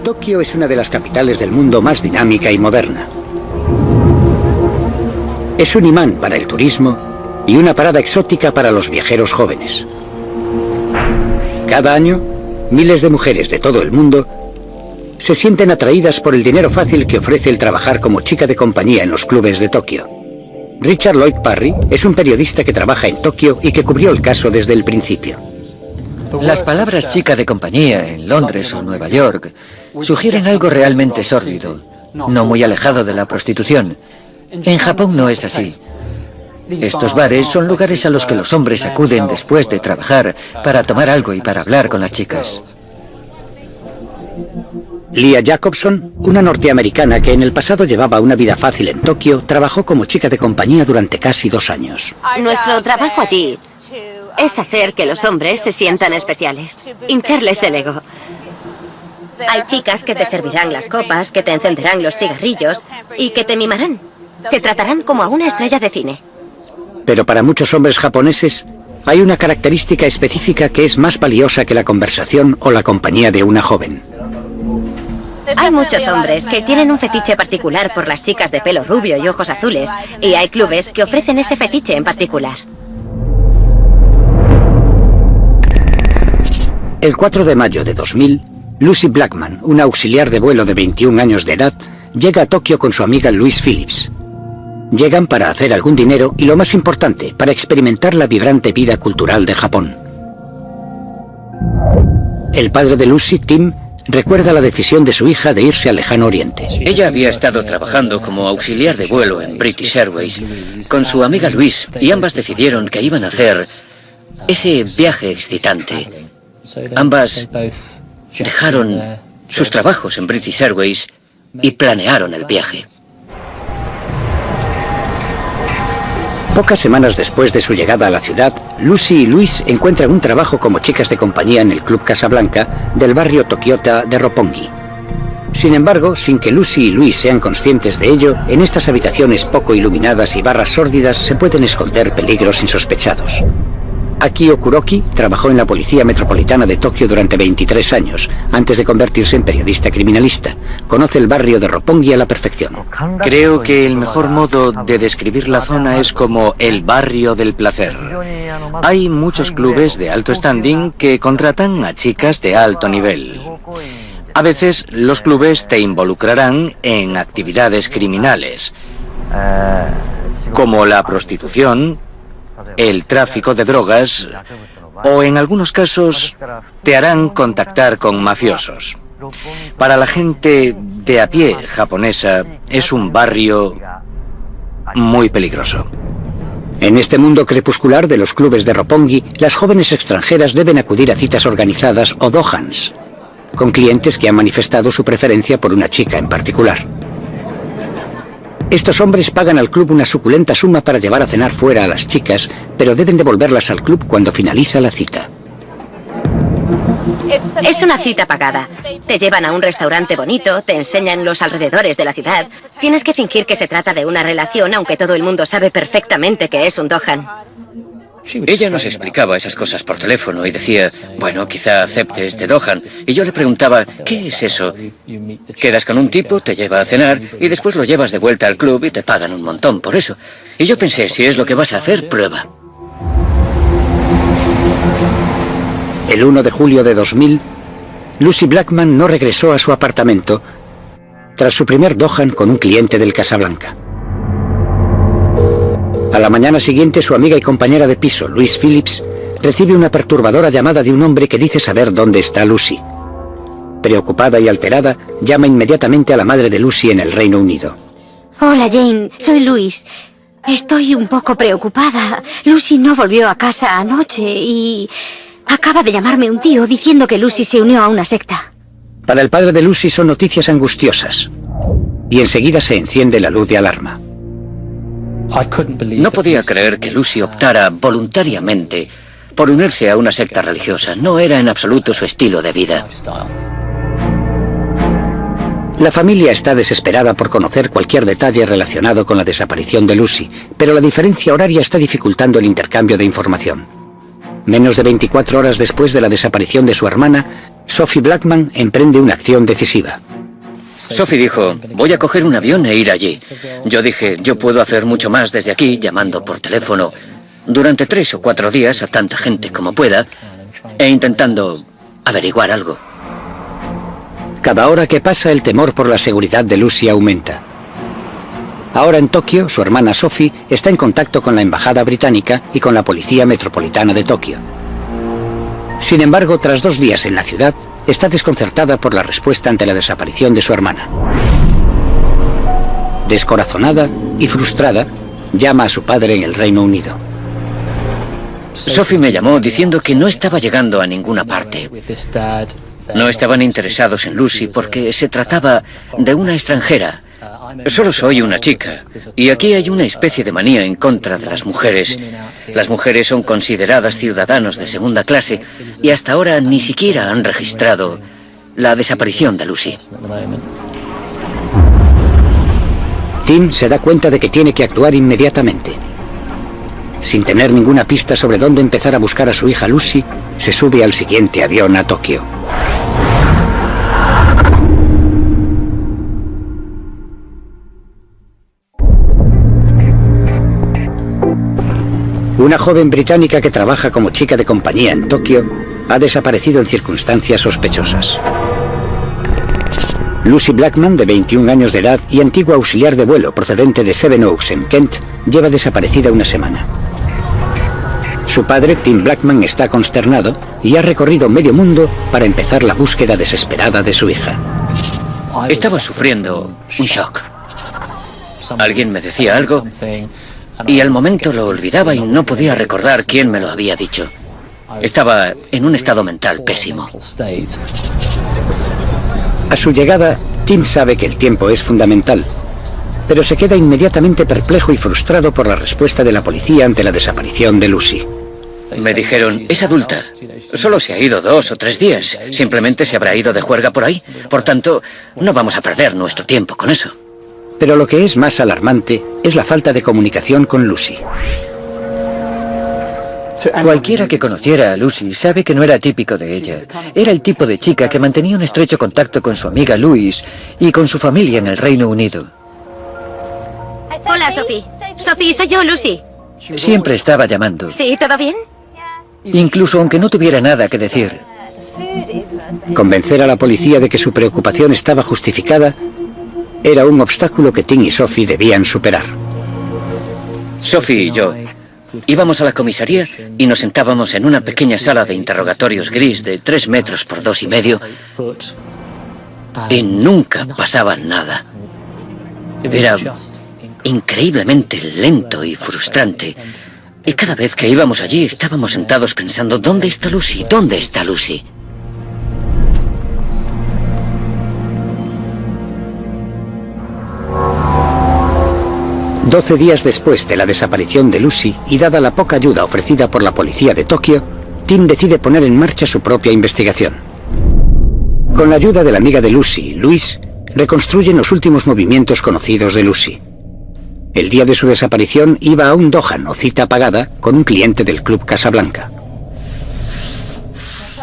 Tokio es una de las capitales del mundo más dinámica y moderna. Es un imán para el turismo y una parada exótica para los viajeros jóvenes. Cada año, miles de mujeres de todo el mundo se sienten atraídas por el dinero fácil que ofrece el trabajar como chica de compañía en los clubes de Tokio. Richard Lloyd Parry es un periodista que trabaja en Tokio y que cubrió el caso desde el principio. Las palabras chica de compañía en Londres o Nueva York sugieren algo realmente sórdido, no muy alejado de la prostitución. En Japón no es así. Estos bares son lugares a los que los hombres acuden después de trabajar para tomar algo y para hablar con las chicas. Leah Jacobson, una norteamericana que en el pasado llevaba una vida fácil en Tokio, trabajó como chica de compañía durante casi 2 años. Nuestro trabajo allí es hacer que los hombres se sientan especiales, hincharles el ego. Hay chicas que te servirán las copas, que te encenderán los cigarrillos y que te mimarán. Te tratarán como a una estrella de cine. Pero para muchos hombres japoneses hay una característica específica que es más valiosa que la conversación o la compañía de una joven. Hay muchos hombres que tienen un fetiche particular por las chicas de pelo rubio y ojos azules, y hay clubes que ofrecen ese fetiche en particular. El 4 de mayo de 2000, Lucy Blackman, una auxiliar de vuelo de 21 años de edad, llega a Tokio con su amiga Louise Phillips. Llegan para hacer algún dinero y, lo más importante, para experimentar la vibrante vida cultural de Japón. El padre de Lucy, Tim, recuerda la decisión de su hija de irse al lejano oriente. Ella había estado trabajando como auxiliar de vuelo en British Airways con su amiga Louise y ambas decidieron que iban a hacer ese viaje excitante. Ambas dejaron sus trabajos en British Airways y planearon el viaje. Pocas semanas después de su llegada a la ciudad, Lucy y Louise encuentran un trabajo como chicas de compañía en el Club Casablanca del barrio Tokiota de Roppongi. Sin embargo, sin que Lucy y Louise sean conscientes de ello, en estas habitaciones poco iluminadas y barras sórdidas se pueden esconder peligros insospechados. Akio Kuroki trabajó en la Policía Metropolitana de Tokio durante 23 años, antes de convertirse en periodista criminalista. Conoce el barrio de Roppongi a la perfección. Creo que el mejor modo de describir la zona es como el barrio del placer. Hay muchos clubes de alto standing que contratan a chicas de alto nivel. A veces los clubes te involucrarán en actividades criminales, como la prostitución, el tráfico de drogas o en algunos casos te harán contactar con mafiosos. Para la gente de a pie japonesa es un barrio muy peligroso. En este mundo crepuscular de los clubes de Roppongi, las jóvenes extranjeras deben acudir a citas organizadas o dohans, con clientes que han manifestado su preferencia por una chica en particular. Estos hombres pagan al club una suculenta suma para llevar a cenar fuera a las chicas, pero deben devolverlas al club cuando finaliza la cita. Es una cita pagada. Te llevan a un restaurante bonito, te enseñan los alrededores de la ciudad. Tienes que fingir que se trata de una relación, aunque todo el mundo sabe perfectamente que es un dohan. Ella nos explicaba esas cosas por teléfono y decía, bueno, quizá acepte este dohan. Y yo le preguntaba, ¿qué es eso? Quedas con un tipo, te lleva a cenar y después lo llevas de vuelta al club y te pagan un montón por eso. Y yo pensé, si es lo que vas a hacer, prueba. El 1 de julio de 2000, Lucy Blackman no regresó a su apartamento tras su primer dohan con un cliente del Casablanca. A la mañana siguiente, su amiga y compañera de piso, Louise Phillips, recibe una perturbadora llamada de un hombre que dice saber dónde está Lucy. Preocupada y alterada, llama inmediatamente a la madre de Lucy en el Reino Unido. Hola, Jane, soy Louise. Estoy un poco preocupada. Lucy no volvió a casa anoche y acaba de llamarme un tío diciendo que Lucy se unió a una secta. Para el padre de Lucy son noticias angustiosas y enseguida se enciende la luz de alarma. No podía creer que Lucy optara voluntariamente por unirse a una secta religiosa. No era en absoluto su estilo de vida. La familia está desesperada por conocer cualquier detalle relacionado con la desaparición de Lucy, pero la diferencia horaria está dificultando el intercambio de información. Menos de 24 horas después de la desaparición de su hermana, Sophie Blackman emprende una acción decisiva. Sophie dijo, voy a coger un avión e ir allí. Yo dije, yo puedo hacer mucho más desde aquí, llamando por teléfono durante 3 o 4 días a tanta gente como pueda e intentando averiguar algo. Cada hora que pasa, el temor por la seguridad de Lucy aumenta. Ahora en Tokio, su hermana Sophie está en contacto con la embajada británica y con la policía metropolitana de Tokio. Sin embargo, tras 2 días en la ciudad, está desconcertada por la respuesta ante la desaparición de su hermana. Descorazonada y frustrada, llama a su padre en el Reino Unido. Sophie me llamó diciendo que no estaba llegando a ninguna parte. No estaban interesados en Lucy porque se trataba de una extranjera. Solo soy una chica, y aquí hay una especie de manía en contra de las mujeres. Las mujeres son consideradas ciudadanos de segunda clase y hasta ahora ni siquiera han registrado la desaparición de Lucy. Tim se da cuenta de que tiene que actuar inmediatamente. Sin tener ninguna pista sobre dónde empezar a buscar a su hija Lucy, se sube al siguiente avión a Tokio. Una joven británica que trabaja como chica de compañía en Tokio ha desaparecido en circunstancias sospechosas. Lucy Blackman, de 21 años de edad y antigua auxiliar de vuelo procedente de Sevenoaks, en Kent, lleva desaparecida una semana. Su padre, Tim Blackman, está consternado y ha recorrido medio mundo para empezar la búsqueda desesperada de su hija. Estaba sufriendo un shock. Alguien me decía algo y al momento lo olvidaba y no podía recordar quién me lo había dicho. Estaba en un estado mental pésimo. A su llegada, Tim sabe que el tiempo es fundamental, pero se queda inmediatamente perplejo y frustrado por la respuesta de la policía ante la desaparición de Lucy. Me dijeron, es adulta. Solo se ha ido 2 o 3 días. Simplemente se habrá ido de juerga por ahí. Por tanto, no vamos a perder nuestro tiempo con eso. Pero lo que es más alarmante es la falta de comunicación con Lucy. Cualquiera que conociera a Lucy sabe que no era típico de ella. Era el tipo de chica que mantenía un estrecho contacto con su amiga Louise y con su familia en el Reino Unido. Hola, Sophie. Sophie, soy yo, Lucy. Siempre estaba llamando, ¿Sí? ¿Todo bien? incluso aunque no tuviera nada que decir. Convencer a la policía de que su preocupación estaba justificada era un obstáculo que Tim y Sophie debían superar. Sophie y yo íbamos a la comisaría y nos sentábamos en una pequeña sala de interrogatorios gris de 3 metros por 2,5 y nunca pasaba nada. Era increíblemente lento y frustrante. Y cada vez que íbamos allí estábamos sentados pensando, ¿dónde está Lucy? ¿Dónde está Lucy? Doce días después de la desaparición de Lucy y dada la poca ayuda ofrecida por la policía de Tokio, Tim decide poner en marcha su propia investigación. Con la ayuda de la amiga de Lucy, Louise, reconstruyen los últimos movimientos conocidos de Lucy. El día de su desaparición iba a un dohan o cita pagada con un cliente del Club Casablanca.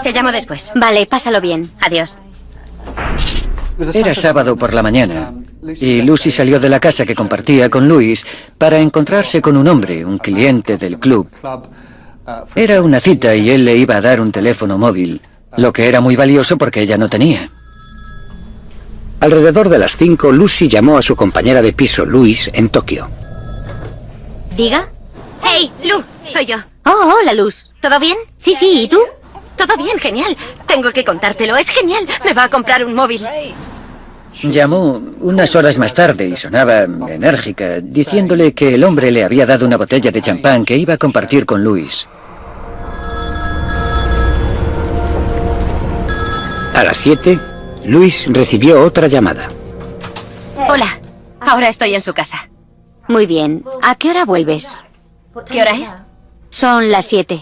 Te llamo después. Vale, pásalo bien. Adiós. Era sábado por la mañana y Lucy salió de la casa que compartía con Louise para encontrarse con un hombre, un cliente del club. Era una cita y él le iba a dar un teléfono móvil, lo que era muy valioso porque ella no tenía. Alrededor de las 5, Lucy llamó a su compañera de piso, Louise, en Tokio. ¿Diga? Hey, Lu, soy yo. Oh, hola, Luz. ¿Todo bien? Sí, sí, ¿y tú? Todo bien, genial. Tengo que contártelo, es genial. Me va a comprar un móvil. Llamó unas horas más tarde y sonaba enérgica, diciéndole que el hombre le había dado una botella de champán que iba a compartir con Louise. A las 7, Louise recibió otra llamada. Hola, ahora estoy en su casa. Muy bien. ¿A qué hora vuelves? ¿Qué hora es? Son las 7.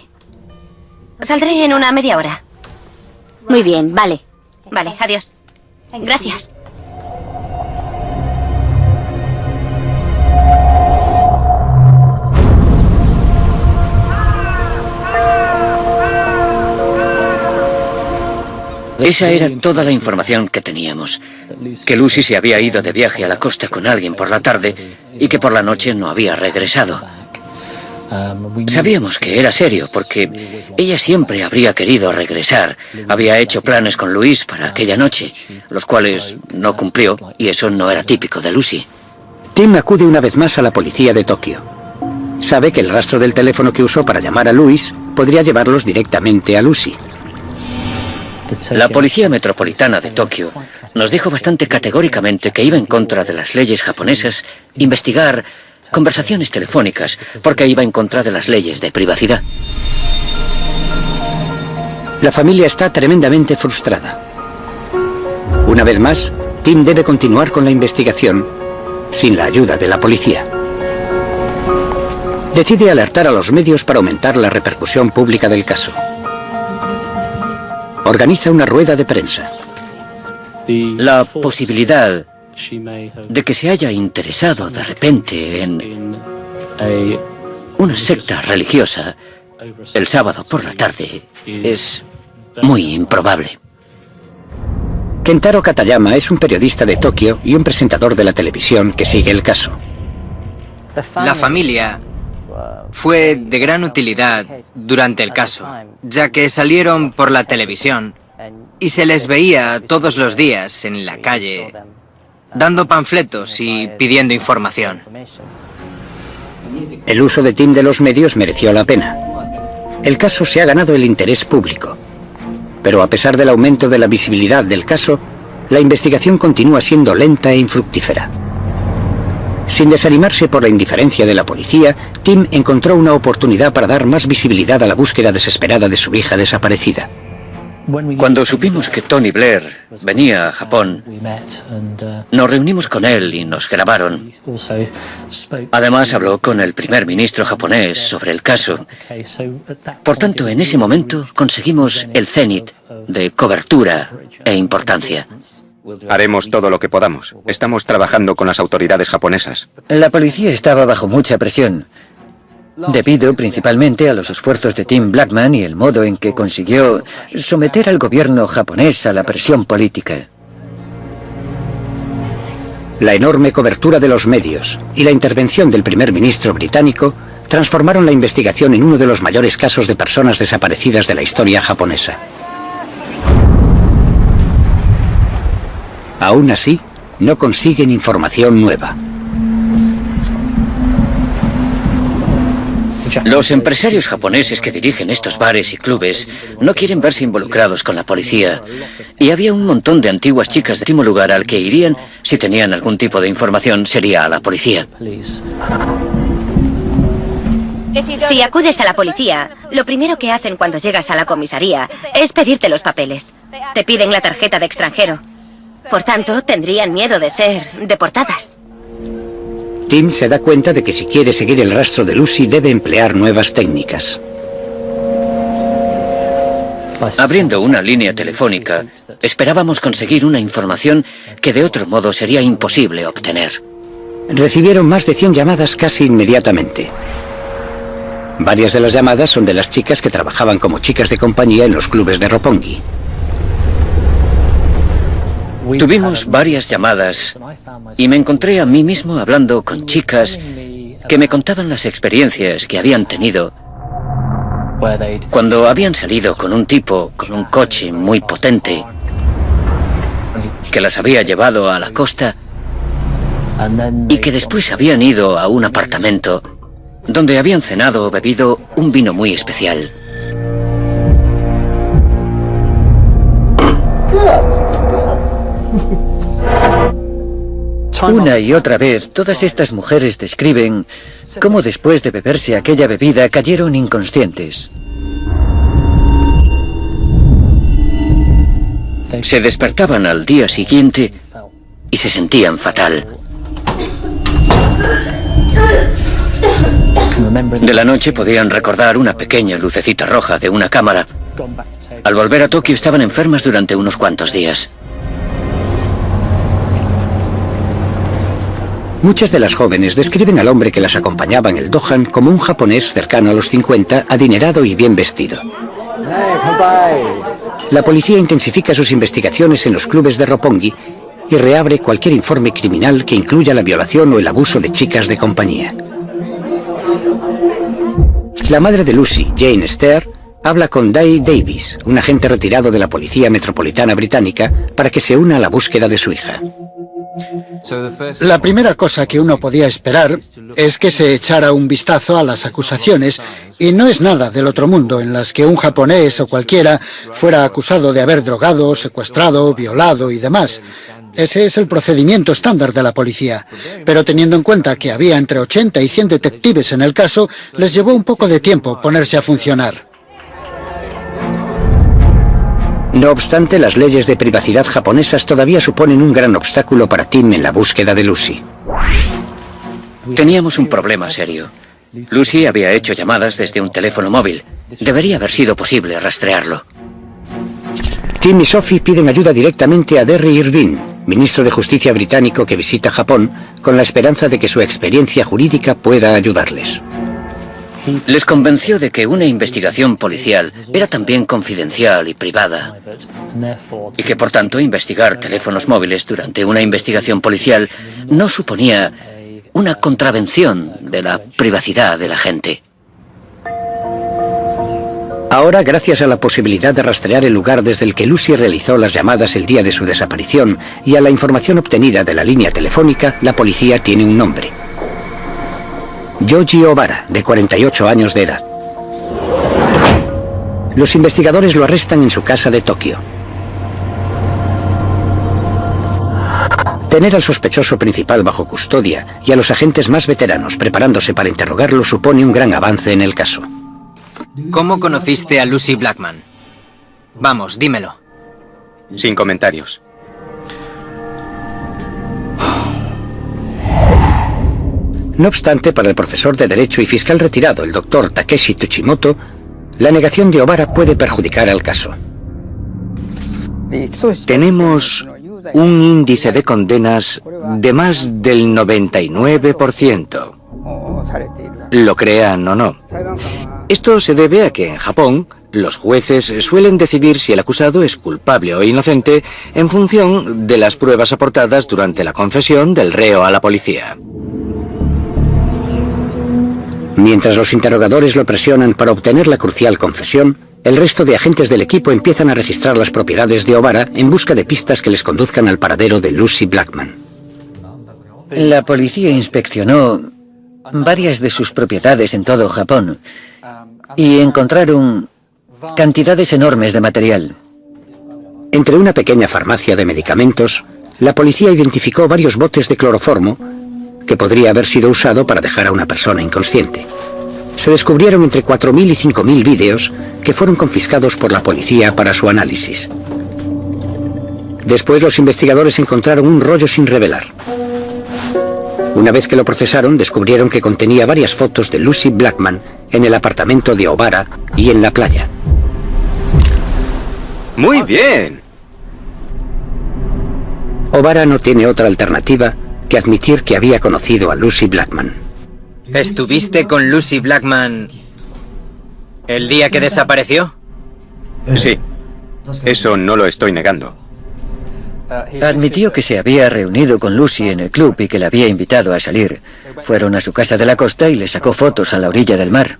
Saldré en una media hora. Muy bien, vale. Vale, adiós. Gracias. Esa era toda la información que teníamos. Que Lucy se había ido de viaje a la costa con alguien por la tarde y que por la noche no había regresado. Sabíamos que era serio porque ella siempre habría querido regresar. Había hecho planes con Luis para aquella noche, los cuales no cumplió, y eso no era típico de Lucy. Tim acude una vez más a la policía de Tokio. Sabe que el rastro del teléfono que usó para llamar a Luis podría llevarlos directamente a Lucy. La Policía Metropolitana de Tokio nos dijo bastante categóricamente que iba en contra de las leyes japonesas investigar conversaciones telefónicas, porque iba en contra de las leyes de privacidad. La familia está tremendamente frustrada. Una vez más, Tim debe continuar con la investigación sin la ayuda de la policía. Decide alertar a los medios para aumentar la repercusión pública del caso. Organiza una rueda de prensa. La posibilidad de que se haya interesado de repente en una secta religiosa el sábado por la tarde es muy improbable. Kentaro Katayama es un periodista de Tokio y un presentador de la televisión que sigue el caso. La familia fue de gran utilidad durante el caso, ya que salieron por la televisión y se les veía todos los días en la calle dando panfletos y pidiendo información. El uso de Tim de los medios mereció la pena. El caso se ha ganado el interés público. Pero a pesar del aumento de la visibilidad del caso, la investigación continúa siendo lenta e infructífera. Sin desanimarse por la indiferencia de la policía, Tim encontró una oportunidad para dar más visibilidad a la búsqueda desesperada de su hija desaparecida. Cuando supimos que Tony Blair venía a Japón, nos reunimos con él y nos grabaron. Además, habló con el primer ministro japonés sobre el caso. Por tanto, en ese momento conseguimos el cenit de cobertura e importancia. Haremos todo lo que podamos. Estamos trabajando con las autoridades japonesas. La policía estaba bajo mucha presión, debido principalmente a los esfuerzos de Tim Blackman y el modo en que consiguió someter al gobierno japonés a la presión política. La enorme cobertura de los medios y la intervención del primer ministro británico transformaron la investigación en uno de los mayores casos de personas desaparecidas de la historia japonesa. Aún así, no consiguen información nueva. Los empresarios japoneses que dirigen estos bares y clubes no quieren verse involucrados con la policía. Y había un montón de antiguas chicas del último lugar al que irían si tenían algún tipo de información sería a la policía. Si acudes a la policía, lo primero que hacen cuando llegas a la comisaría es pedirte los papeles. Te piden la tarjeta de extranjero. Por tanto, tendrían miedo de ser deportadas. Tim se da cuenta de que si quiere seguir el rastro de Lucy debe emplear nuevas técnicas. Abriendo una línea telefónica, esperábamos conseguir una información que de otro modo sería imposible obtener. Recibieron más de 100 llamadas casi inmediatamente. Varias de las llamadas son de las chicas que trabajaban como chicas de compañía en los clubes de Roppongi. Tuvimos varias llamadas y me encontré a mí mismo hablando con chicas que me contaban las experiencias que habían tenido cuando habían salido con un tipo con un coche muy potente que las había llevado a la costa y que después habían ido a un apartamento donde habían cenado o bebido un vino muy especial. Una y otra vez, todas estas mujeres describen cómo después de beberse aquella bebida cayeron inconscientes. Se despertaban al día siguiente y se sentían fatal. De la noche podían recordar una pequeña lucecita roja de una cámara. Al volver a Tokio estaban enfermas durante unos cuantos días. Muchas de las jóvenes describen al hombre que las acompañaba en el Dohan como un japonés cercano a los 50, adinerado y bien vestido. La policía intensifica sus investigaciones en los clubes de Roppongi y reabre cualquier informe criminal que incluya la violación o el abuso de chicas de compañía. La madre de Lucy, Jane Stair, habla con Dai Davis, un agente retirado de la Policía Metropolitana Británica, para que se una a la búsqueda de su hija. La primera cosa que uno podía esperar es que se echara un vistazo a las acusaciones, y no es nada del otro mundo en las que un japonés o cualquiera fuera acusado de haber drogado, secuestrado, violado y demás. Ese es el procedimiento estándar de la policía, pero teniendo en cuenta que había entre 80 y 100 detectives en el caso, les llevó un poco de tiempo ponerse a funcionar. No obstante, las leyes de privacidad japonesas todavía suponen un gran obstáculo para Tim en la búsqueda de Lucy. Teníamos un problema serio. Lucy había hecho llamadas desde un teléfono móvil. Debería haber sido posible rastrearlo. Tim y Sophie piden ayuda directamente a Derry Irvine, ministro de Justicia británico que visita Japón, con la esperanza de que su experiencia jurídica pueda ayudarles. Les convenció de que una investigación policial era también confidencial y privada, y que por tanto investigar teléfonos móviles durante una investigación policial no suponía una contravención de la privacidad de la gente. Ahora, gracias a la posibilidad de rastrear el lugar desde el que Lucy realizó las llamadas el día de su desaparición y a la información obtenida de la línea telefónica, la policía tiene un nombre: Yoji Obara, de 48 años de edad. Los investigadores lo arrestan en su casa de Tokio. Tener al sospechoso principal bajo custodia y a los agentes más veteranos preparándose para interrogarlo supone un gran avance en el caso. ¿Cómo conociste a Lucy Blackman? Vamos, dímelo. Sin comentarios. No obstante, para el profesor de Derecho y fiscal retirado, el doctor Takeshi Tsuchimoto, la negación de Obara puede perjudicar al caso. Tenemos un índice de condenas de más del 99%. Lo crean o no. Esto se debe a que en Japón los jueces suelen decidir si el acusado es culpable o inocente en función de las pruebas aportadas durante la confesión del reo a la policía. Mientras los interrogadores lo presionan para obtener la crucial confesión, el resto de agentes del equipo empiezan a registrar las propiedades de Obara en busca de pistas que les conduzcan al paradero de Lucy Blackman. La policía inspeccionó varias de sus propiedades en todo Japón y encontraron cantidades enormes de material. Entre una pequeña farmacia de medicamentos, la policía identificó varios botes de cloroformo que podría haber sido usado para dejar a una persona inconsciente. Se descubrieron entre 4.000 y 5.000 vídeos que fueron confiscados por la policía para su análisis. Después los investigadores encontraron un rollo sin revelar. Una vez que lo procesaron, descubrieron que contenía varias fotos de Lucy Blackman en el apartamento de Obara y en la playa. ¡Muy bien! Obara no tiene otra alternativa que admitir que había conocido a Lucy Blackman. ¿Estuviste con Lucy Blackman el día que desapareció? Sí. Eso no lo estoy negando. Admitió que se había reunido con Lucy en el club y que la había invitado a salir. Fueron a su casa de la costa y le sacó fotos a la orilla del mar.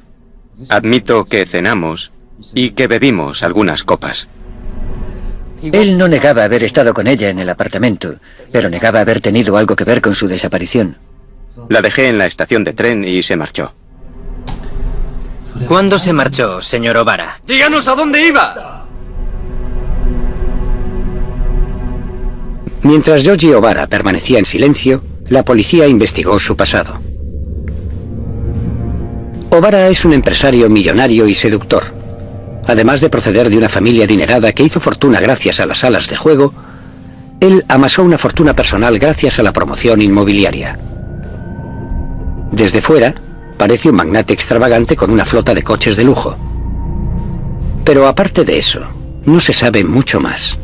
Admito que cenamos y que bebimos algunas copas. Él no negaba haber estado con ella en el apartamento, pero negaba haber tenido algo que ver con su desaparición. La dejé en la estación de tren y se marchó. ¿Cuándo se marchó, señor Obara? ¡Díganos a dónde iba! Mientras Yoji Obara permanecía en silencio, la policía investigó su pasado. Obara es un empresario millonario y seductor. Además de proceder de una familia adinerada que hizo fortuna gracias a las salas de juego, él amasó una fortuna personal gracias a la promoción inmobiliaria. Desde fuera, parece un magnate extravagante con una flota de coches de lujo. Pero aparte de eso, no se sabe mucho más.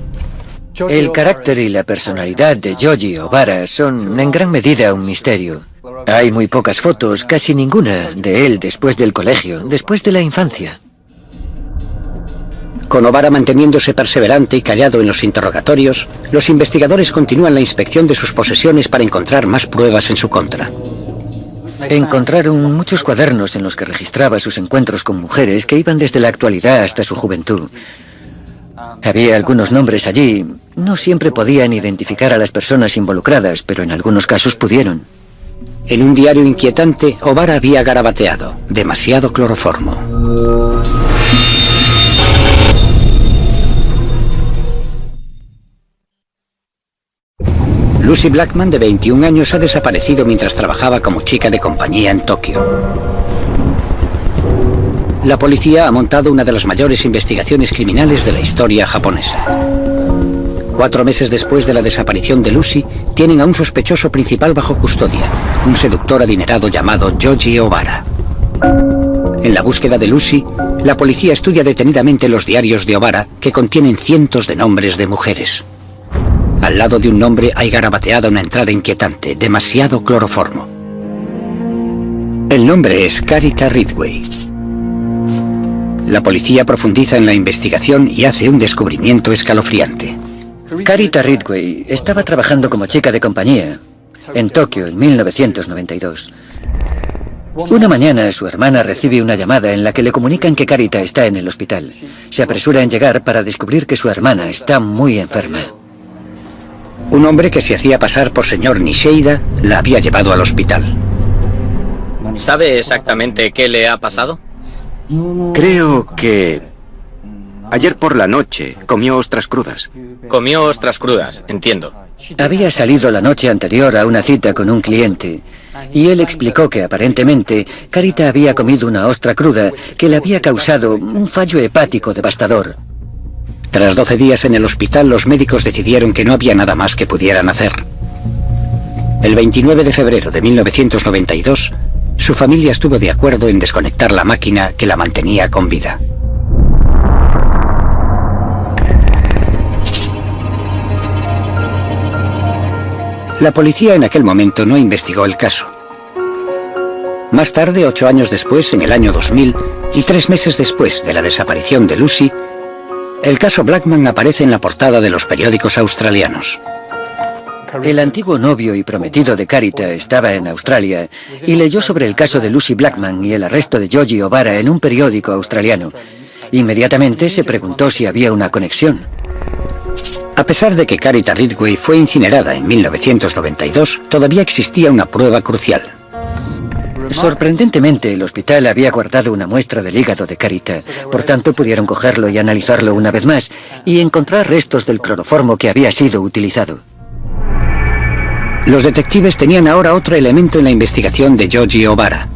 El carácter y la personalidad de Yoji Obara son en gran medida un misterio. Hay muy pocas fotos, casi ninguna, de él después del colegio, después de la infancia. Con Obara manteniéndose perseverante y callado en los interrogatorios, los investigadores continúan la inspección de sus posesiones para encontrar más pruebas en su contra. Encontraron muchos cuadernos en los que registraba sus encuentros con mujeres que iban desde la actualidad hasta su juventud. Había algunos nombres allí. No siempre podían identificar a las personas involucradas, pero en algunos casos pudieron. En un diario inquietante, Obara había garabateado: demasiado cloroformo. Lucy Blackman, de 21 años, ha desaparecido mientras trabajaba como chica de compañía en Tokio. La policía ha montado una de las mayores investigaciones criminales de la historia japonesa. 4 meses después de la desaparición de Lucy, tienen a un sospechoso principal bajo custodia, un seductor adinerado llamado Yoji Obara. En la búsqueda de Lucy, la policía estudia detenidamente los diarios de Obara, que contienen cientos de nombres de mujeres. Al lado de un nombre hay garabateada una entrada inquietante: demasiado cloroformo. El nombre es Carita Ridgway. La policía profundiza en la investigación y hace un descubrimiento escalofriante. Carita Ridgway estaba trabajando como chica de compañía en Tokio en 1992. Una mañana su hermana recibe una llamada en la que le comunican que Carita está en el hospital. Se apresura en llegar para descubrir que su hermana está muy enferma. Un hombre que se hacía pasar por señor Nishida la había llevado al hospital. ¿Sabe exactamente qué le ha pasado? Creo que ayer por la noche comió ostras crudas. Comió ostras crudas, entiendo. Había salido la noche anterior a una cita con un cliente y él explicó que aparentemente Carita había comido una ostra cruda que le había causado un fallo hepático devastador. Tras 12 días en el hospital, los médicos decidieron que no había nada más que pudieran hacer. El 29 de febrero de 1992, su familia estuvo de acuerdo en desconectar la máquina que la mantenía con vida. La policía en aquel momento no investigó el caso. Más tarde, 8 años después, en el año 2000, y 3 meses después de la desaparición de Lucy, el caso Blackman aparece en la portada de los periódicos australianos. El antiguo novio y prometido de Carita estaba en Australia y leyó sobre el caso de Lucy Blackman y el arresto de Yoji Obara en un periódico australiano. Inmediatamente se preguntó si había una conexión. A pesar de que Carita Ridgway fue incinerada en 1992, todavía existía una prueba crucial. Sorprendentemente, el hospital había guardado una muestra del hígado de Carita, por tanto pudieron cogerlo y analizarlo una vez más y encontrar restos del cloroformo que había sido utilizado. Los detectives tenían ahora otro elemento en la investigación de Yoji Obara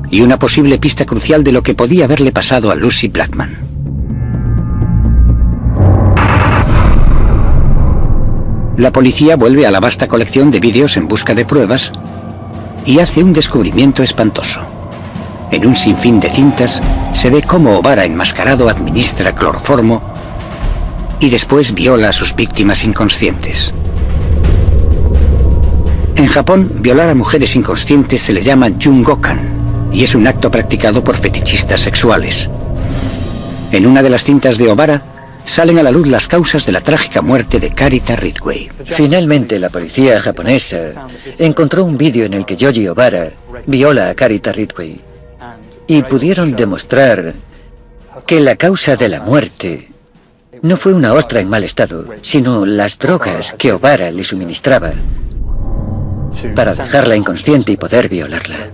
y una posible pista crucial de lo que podía haberle pasado a Lucy Blackman. La policía vuelve a la vasta colección de vídeos en busca de pruebas y hace un descubrimiento espantoso. En un sinfín de cintas se ve cómo Obara enmascarado administra cloroformo y después viola a sus víctimas inconscientes. En Japón, violar a mujeres inconscientes se le llama jungokan y es un acto practicado por fetichistas sexuales. En una de las cintas de Obara salen a la luz las causas de la trágica muerte de Carita Ridgway. Finalmente, la policía japonesa encontró un vídeo en el que Yoji Obara viola a Carita Ridgway y pudieron demostrar que la causa de la muerte no fue una ostra en mal estado, sino las drogas que Obara le suministraba para dejarla inconsciente y poder violarla.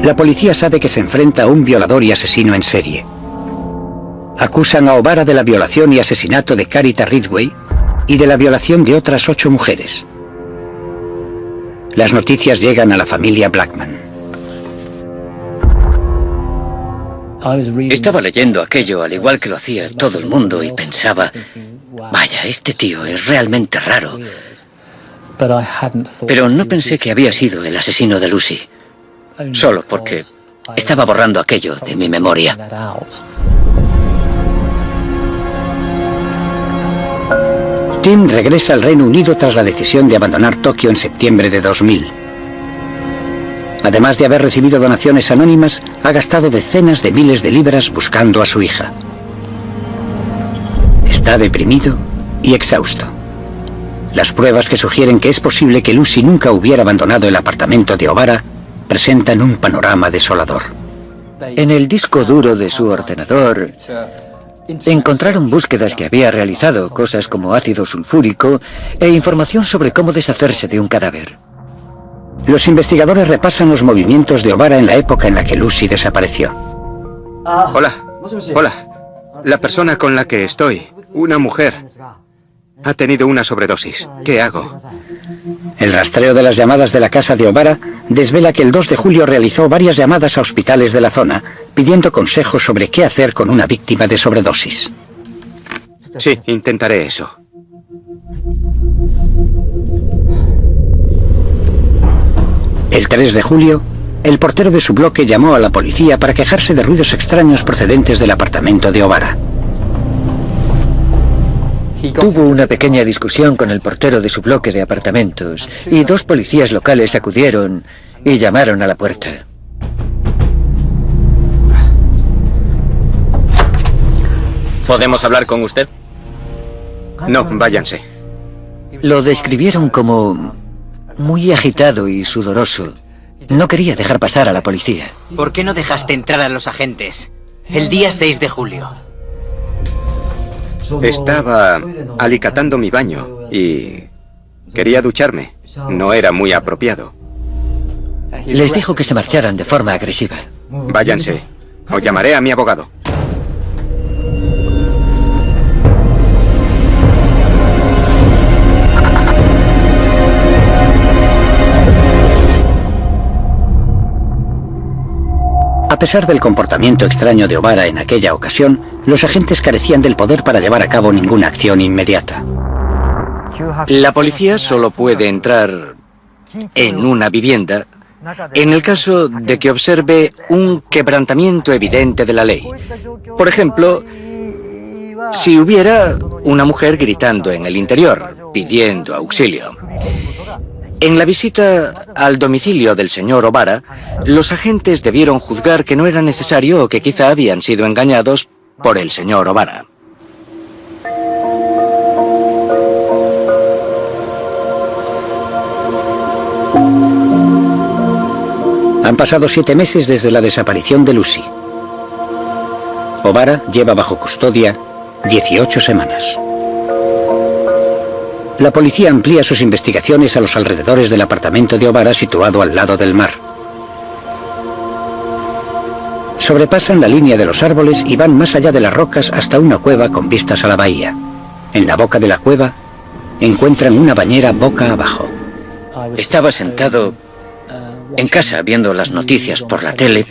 La policía sabe que se enfrenta a un violador y asesino en serie. Acusan a Obara de la violación y asesinato de Carita Ridgway y de la violación de otras 8 mujeres. Las noticias llegan a la familia Blackman. Estaba leyendo aquello al igual que lo hacía todo el mundo y pensaba, vaya, este tío es realmente raro. Pero no pensé que había sido el asesino de Lucy. Solo porque estaba borrando aquello de mi memoria. Tim regresa al Reino Unido tras la decisión de abandonar Tokio en septiembre de 2000. Además de haber recibido donaciones anónimas, ha gastado decenas de miles de libras buscando a su hija. Está deprimido y exhausto. Las pruebas que sugieren que es posible que Lucy nunca hubiera abandonado el apartamento de O'Bara presentan un panorama desolador. En el disco duro de su ordenador encontraron búsquedas que había realizado, cosas como ácido sulfúrico e información sobre cómo deshacerse de un cadáver. Los investigadores repasan los movimientos de O'Bara en la época en la que Lucy desapareció. Hola, hola. La persona con la que estoy, una mujer, ha tenido una sobredosis. ¿Qué hago? El rastreo de las llamadas de la casa de O'Bara desvela que el 2 de julio realizó varias llamadas a hospitales de la zona, pidiendo consejos sobre qué hacer con una víctima de sobredosis. Sí, intentaré eso. El 3 de julio, el portero de su bloque llamó a la policía para quejarse de ruidos extraños procedentes del apartamento de O'Bara. Tuvo una pequeña discusión con el portero de su bloque de apartamentos y 2 policías locales acudieron y llamaron a la puerta. ¿Podemos hablar con usted? No, váyanse. Lo describieron como muy agitado y sudoroso. No quería dejar pasar a la policía. ¿Por qué no dejaste entrar a los agentes el día 6 de julio? Estaba alicatando mi baño y quería ducharme. No era muy apropiado. Les dijo que se marcharan de forma agresiva. Váyanse, o llamaré a mi abogado. A pesar del comportamiento extraño de O'Bara en aquella ocasión, los agentes carecían del poder para llevar a cabo ninguna acción inmediata. La policía solo puede entrar en una vivienda en el caso de que observe un quebrantamiento evidente de la ley. Por ejemplo, si hubiera una mujer gritando en el interior, pidiendo auxilio. En la visita al domicilio del señor O'Bara, los agentes debieron juzgar que no era necesario o que quizá habían sido engañados por el señor O'Bara. Han pasado 7 meses desde la desaparición de Lucy. O'Bara lleva bajo custodia 18 semanas. La policía amplía sus investigaciones a los alrededores del apartamento de O'Bara situado al lado del mar. Sobrepasan la línea de los árboles y van más allá de las rocas hasta una cueva con vistas a la bahía. En la boca de la cueva encuentran una bañera boca abajo. Estaba sentado en casa viendo las noticias por la tele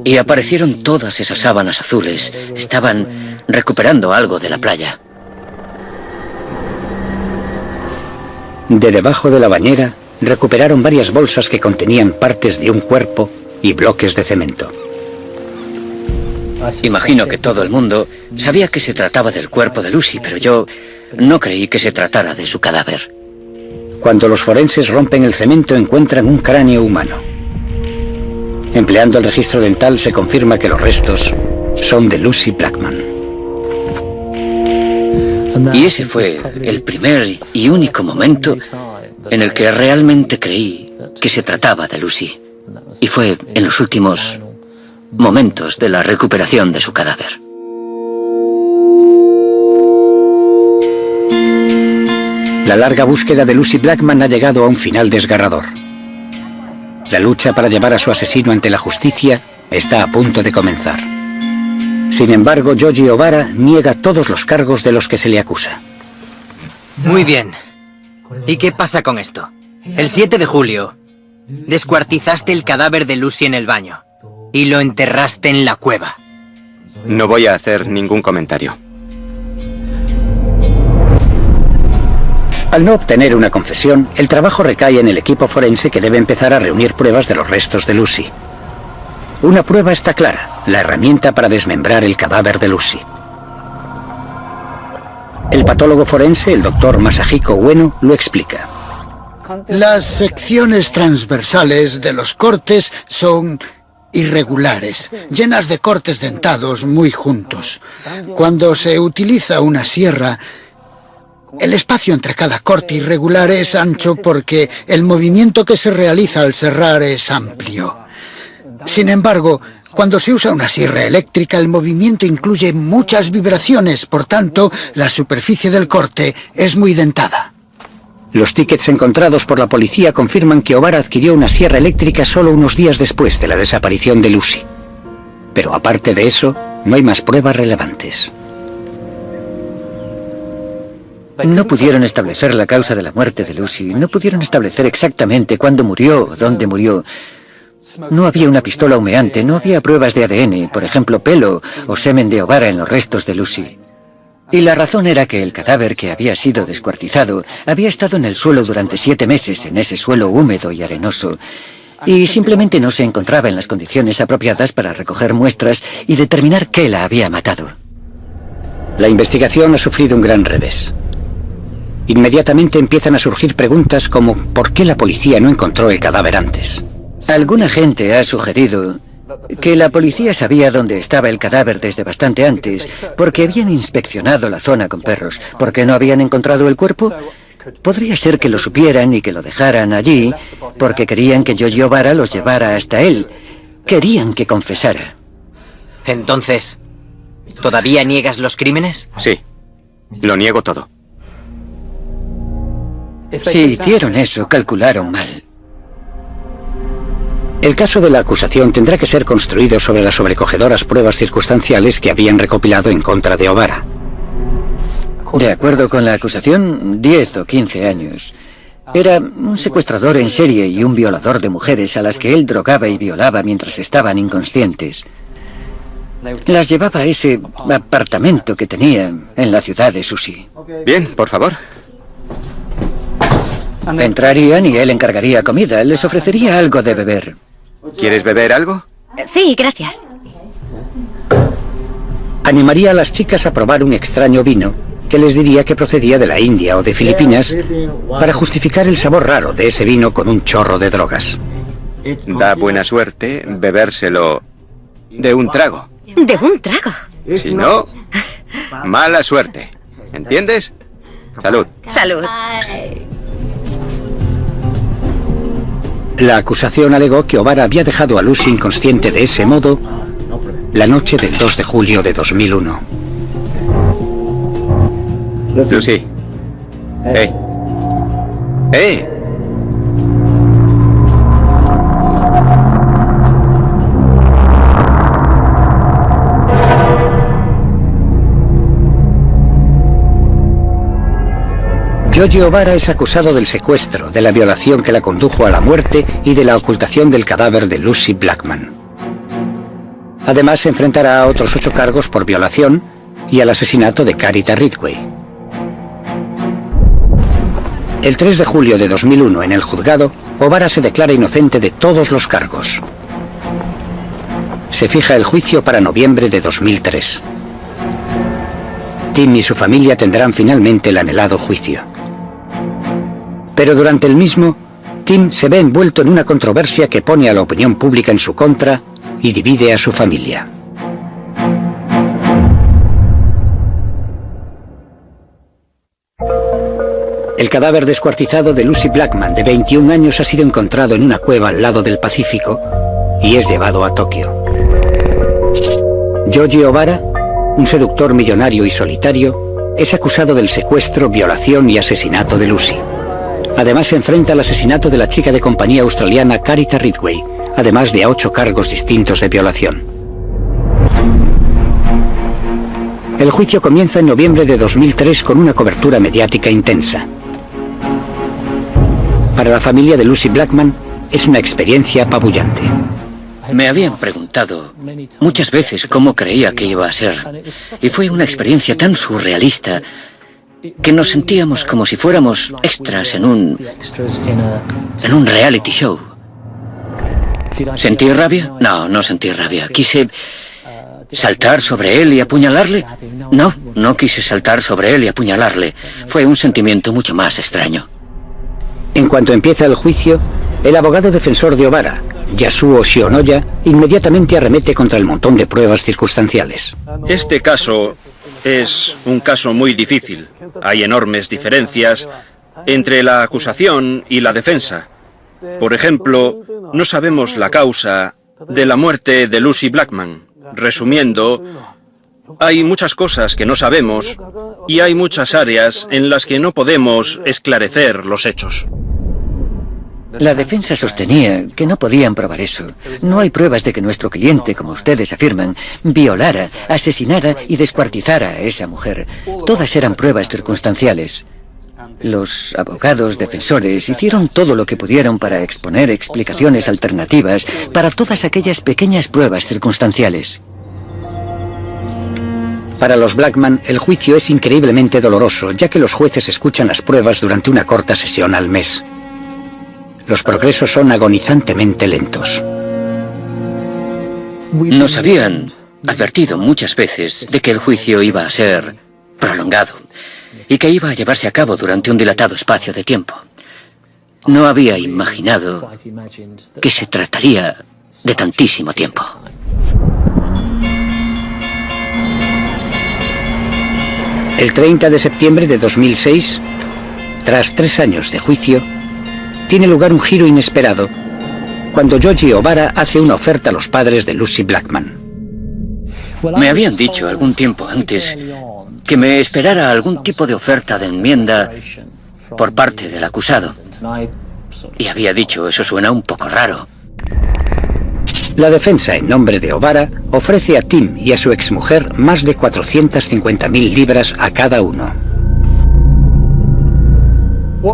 y aparecieron todas esas sábanas azules. Estaban recuperando algo de la playa. De debajo de la bañera recuperaron varias bolsas que contenían partes de un cuerpo y bloques de cemento. Imagino que todo el mundo sabía que se trataba del cuerpo de Lucy, pero yo no creí que se tratara de su cadáver. Cuando los forenses rompen el cemento encuentran un cráneo humano. Empleando el registro dental se confirma que los restos son de Lucy Blackman. Y ese fue el primer y único momento en el que realmente creí que se trataba de Lucy. Y fue en los últimos momentos de la recuperación de su cadáver. La larga búsqueda de Lucy Blackman ha llegado a un final desgarrador. La lucha para llevar a su asesino ante la justicia está a punto de comenzar. Sin embargo, Yoji O'Bara niega todos los cargos de los que se le acusa. Muy bien. ¿Y qué pasa con esto? El 7 de julio, descuartizaste el cadáver de Lucy en el baño y lo enterraste en la cueva. No voy a hacer ningún comentario. Al no obtener una confesión, el trabajo recae en el equipo forense que debe empezar a reunir pruebas de los restos de Lucy. Una prueba está clara, la herramienta para desmembrar el cadáver de Lucy. El patólogo forense, el doctor Masahiko Ueno, lo explica. Las secciones transversales de los cortes son irregulares, llenas de cortes dentados muy juntos. Cuando se utiliza una sierra, el espacio entre cada corte irregular es ancho porque el movimiento que se realiza al serrar es amplio. Sin embargo, cuando se usa una sierra eléctrica, el movimiento incluye muchas vibraciones, por tanto, la superficie del corte es muy dentada. Los tickets encontrados por la policía confirman que O'Bara adquirió una sierra eléctrica solo unos días después de la desaparición de Lucy. Pero aparte de eso, no hay más pruebas relevantes. No pudieron establecer la causa de la muerte de Lucy, no pudieron establecer exactamente cuándo murió o dónde murió. No había una pistola humeante, no había pruebas de ADN, por ejemplo, pelo o semen de O'Bara en los restos de Lucy. Y la razón era que el cadáver que había sido descuartizado había estado en el suelo durante 7 meses, en ese suelo húmedo y arenoso, y simplemente no se encontraba en las condiciones apropiadas para recoger muestras y determinar qué la había matado. La investigación ha sufrido un gran revés. Inmediatamente empiezan a surgir preguntas como ¿por qué la policía no encontró el cadáver antes? Alguna gente ha sugerido que la policía sabía dónde estaba el cadáver desde bastante antes, porque habían inspeccionado la zona con perros. ¿Por qué no habían encontrado el cuerpo? Podría ser que lo supieran y que lo dejaran allí, porque querían que Yogi O'Bara los llevara hasta él. Querían que confesara. Entonces, ¿todavía niegas los crímenes? Sí, lo niego todo. Si hicieron eso, calcularon mal. El caso de la acusación tendrá que ser construido sobre las sobrecogedoras pruebas circunstanciales que habían recopilado en contra de O'Bara. De acuerdo con la acusación, 10 o 15 años. Era un secuestrador en serie y un violador de mujeres a las que él drogaba y violaba mientras estaban inconscientes. Las llevaba a ese apartamento que tenía en la ciudad de Susi. Bien, por favor. Entrarían y él encargaría comida, les ofrecería algo de beber. ¿Quieres beber algo? Sí, gracias. Animaría a las chicas a probar un extraño vino que les diría que procedía de la India o de Filipinas para justificar el sabor raro de ese vino con un chorro de drogas. Da buena suerte bebérselo de un trago. ¿De un trago? Si no, mala suerte. ¿Entiendes? Salud. Salud. La acusación alegó que O'Bara había dejado a Lucy inconsciente de ese modo la noche del 2 de julio de 2001. Lucy. ¡Eh! ¡Eh! Yogi O'Bara es acusado del secuestro, de la violación que la condujo a la muerte y de la ocultación del cadáver de Lucy Blackman. Además, se enfrentará a otros 8 cargos por violación y al asesinato de Carita Ridgway. El 3 de julio de 2001, en el juzgado, O'Bara se declara inocente de todos los cargos. Se fija el juicio para noviembre de 2003. Tim y su familia tendrán finalmente el anhelado juicio. Pero durante el mismo, Tim se ve envuelto en una controversia que pone a la opinión pública en su contra y divide a su familia. El cadáver descuartizado de Lucy Blackman, de 21 años, ha sido encontrado en una cueva al lado del Pacífico y es llevado a Tokio. Yogi O'Bara, un seductor millonario y solitario, es acusado del secuestro, violación y asesinato de Lucy. Además, se enfrenta al asesinato de la chica de compañía australiana Carita Ridgway, además de a 8 cargos distintos de violación. El juicio comienza en noviembre de 2003 con una cobertura mediática intensa. Para la familia de Lucy Blackman, es una experiencia apabullante. Me habían preguntado muchas veces cómo creía que iba a ser, y fue una experiencia tan surrealista que nos sentíamos como si fuéramos extras en un reality show. ¿Sentí rabia? No, no sentí rabia. Quise saltar sobre él y apuñalarle. No quise saltar sobre él y apuñalarle. Fue un sentimiento mucho más extraño. En cuanto empieza el juicio, el abogado defensor de Obara, Yasuo Shionoya, inmediatamente arremete contra el montón de pruebas circunstanciales. Este caso es un caso muy difícil. Hay enormes diferencias entre la acusación y la defensa. Por ejemplo, no sabemos la causa de la muerte de Lucy Blackman. Resumiendo, hay muchas cosas que no sabemos y hay muchas áreas en las que no podemos esclarecer los hechos. La defensa sostenía que no podían probar eso. No hay pruebas de que nuestro cliente, como ustedes afirman, violara, asesinara y descuartizara a esa mujer. Todas eran pruebas circunstanciales. Los abogados defensores hicieron todo lo que pudieron para exponer explicaciones alternativas para todas aquellas pequeñas pruebas circunstanciales. Para los Blackman, el juicio es increíblemente doloroso, ya que los jueces escuchan las pruebas durante una corta sesión al mes. Los progresos son agonizantemente lentos. Nos habían advertido muchas veces de que el juicio iba a ser prolongado y que iba a llevarse a cabo durante un dilatado espacio de tiempo. No había imaginado que se trataría de tantísimo tiempo. El 30 de septiembre de 2006, tras 3 años de juicio, tiene lugar un giro inesperado cuando Yoji Obara hace una oferta a los padres de Lucy Blackman. Me habían dicho algún tiempo antes que me esperara algún tipo de oferta de enmienda por parte del acusado. Y había dicho, eso suena un poco raro. La defensa, en nombre de Obara, ofrece a Tim y a su exmujer más de 450.000 libras a cada uno.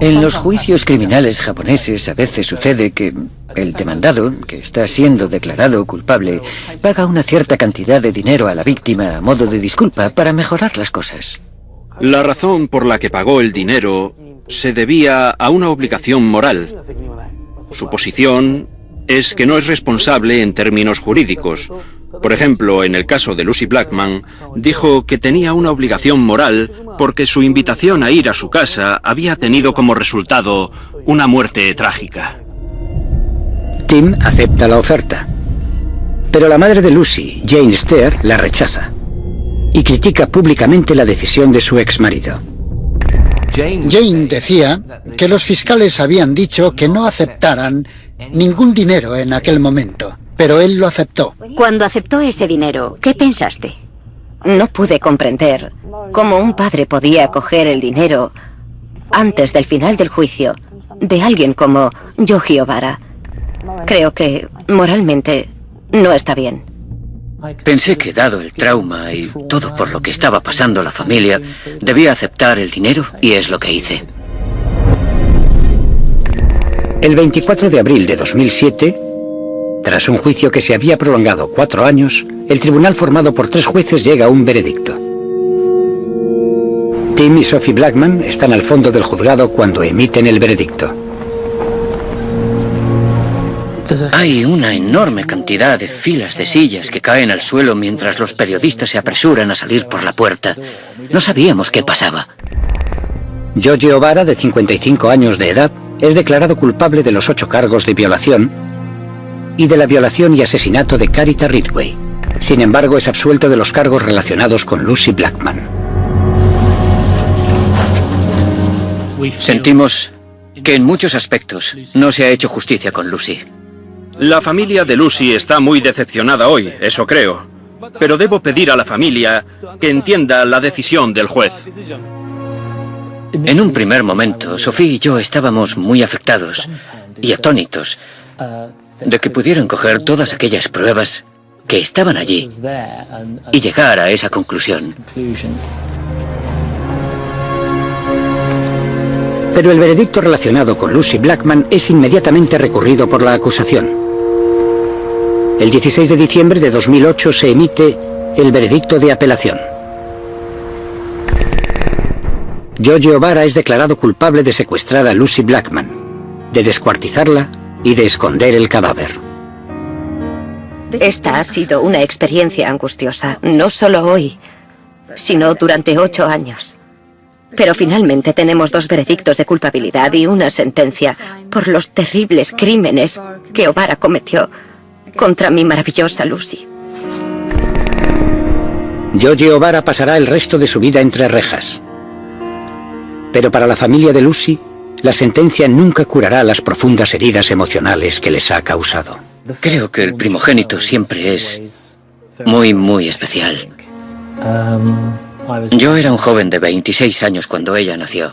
En los juicios criminales japoneses a veces sucede que el demandado, que está siendo declarado culpable, paga una cierta cantidad de dinero a la víctima a modo de disculpa para mejorar las cosas. La razón por la que pagó el dinero se debía a una obligación moral. Su posición es que no es responsable en términos jurídicos. Por ejemplo, en el caso de Lucy Blackman, dijo que tenía una obligación moral porque su invitación a ir a su casa había tenido como resultado una muerte trágica. Tim acepta la oferta, pero la madre de Lucy, Jane Steer, la rechaza y critica públicamente la decisión de su exmarido. Jane decía que los fiscales habían dicho que no aceptaran ningún dinero en aquel momento, pero él lo aceptó. Cuando aceptó ese dinero, ¿qué pensaste? No pude comprender cómo un padre podía coger el dinero antes del final del juicio de alguien como Yoji Obara. Creo que moralmente no está bien. Pensé que, dado el trauma y todo por lo que estaba pasando la familia, debía aceptar el dinero y es lo que hice. El 24 de abril de 2007, tras un juicio que se había prolongado 4 años, el tribunal formado por 3 jueces llega a un veredicto. Tim y Sophie Blackman están al fondo del juzgado cuando emiten el veredicto. Hay una enorme cantidad de filas de sillas que caen al suelo mientras los periodistas se apresuran a salir por la puerta. No sabíamos qué pasaba. Yoji Obara, de 55 años de edad, es declarado culpable de los 8 cargos de violación y de la violación y asesinato de Carita Ridgway. Sin embargo, es absuelto de los cargos relacionados con Lucy Blackman. Sentimos que en muchos aspectos no se ha hecho justicia con Lucy. La familia de Lucy está muy decepcionada hoy, eso creo. Pero debo pedir a la familia que entienda la decisión del juez. En un primer momento, Sophie y yo estábamos muy afectados y atónitos de que pudieran coger todas aquellas pruebas que estaban allí y llegar a esa conclusión. Pero el veredicto relacionado con Lucy Blackman es inmediatamente recurrido por la acusación. El 16 de diciembre de 2008 se emite el veredicto de apelación. Yoji Obara es declarado culpable de secuestrar a Lucy Blackman, de descuartizarla y de esconder el cadáver. Esta ha sido una experiencia angustiosa, no solo hoy, sino durante 8 años. Pero finalmente tenemos 2 veredictos de culpabilidad y una sentencia por los terribles crímenes que O'Bara cometió contra mi maravillosa Lucy. Georgie O'Bara pasará el resto de su vida entre rejas. Pero para la familia de Lucy, la sentencia nunca curará las profundas heridas emocionales que les ha causado. Creo que el primogénito siempre es muy, muy especial. Yo era un joven de 26 años cuando ella nació.